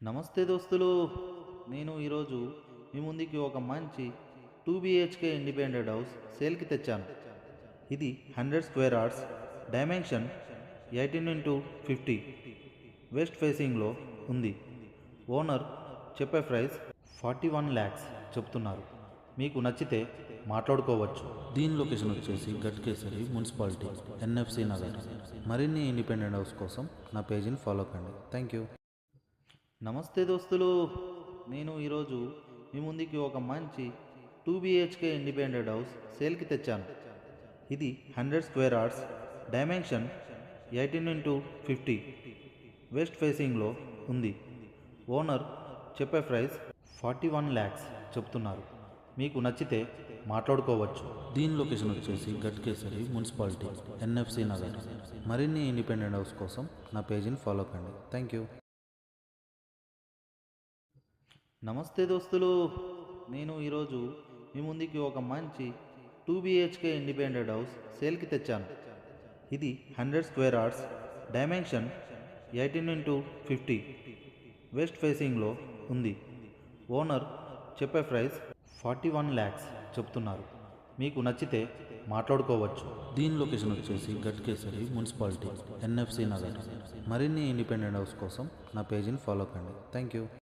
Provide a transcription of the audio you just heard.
నమస్తే దోస్తులు. నేను ఈరోజు మీ ముందుకి ఒక మంచి 2 BHK ఇండిపెండెంట్ హౌస్ సేల్కి తెచ్చాను. ఇది 100 square yards, dimension 18x50, west ఫేసింగ్లో ఉంది. ఓనర్ చెప్పే ప్రైస్ 41 lakhs చెప్తున్నారు. మీకు నచ్చితే మాట్లాడుకోవచ్చు. దీని లొకేషన్ వచ్చేసి గట్కేసరి మున్సిపాలిటీ, NFC నగర్. మరిన్ని ఇండిపెండెంట్ హౌస్ కోసం నా పేజీని ఫాలో కండి. Thank you. నమస్తే దోస్తులు. నేను ఈరోజు మీ ముందుకి ఒక మంచి 2 BHK ఇండిపెండెంట్ హౌస్ సేల్కి తెచ్చాను. ఇది 100 square yards, dimension 18x50, west ఫేసింగ్లో ఉంది. ఓనర్ చెప్పే ప్రైస్ 41 lakhs చెప్తున్నారు. మీకు నచ్చితే మాట్లాడుకోవచ్చు. దీని లొకేషన్ వచ్చేసి గట్కేసరి మున్సిపాలిటీ, NFC నగర్. మరిన్ని ఇండిపెండెంట్ హౌస్ కోసం నా పేజీని ఫాలో కండి. Thank you. నమస్తే దోస్తులు. నేను ఈరోజు మీ ముందుకి ఒక మంచి 2 BHK ఇండిపెండెంట్ హౌస్ సేల్కి తెచ్చాను. ఇది 100 square yards, dimension 18x50, west ఫేసింగ్లో ఉంది. ఓనర్ చెప్పే ప్రైస్ 41 lakhs చెప్తున్నారు. మీకు నచ్చితే మాట్లాడుకోవచ్చు. దీని లొకేషన్ వచ్చేసి గట్కేసరి మున్సిపాలిటీ, NFC నగర్. మరిన్ని ఇండిపెండెంట్ హౌస్ కోసం నా పేజీని ఫాలో కండి. Thank you.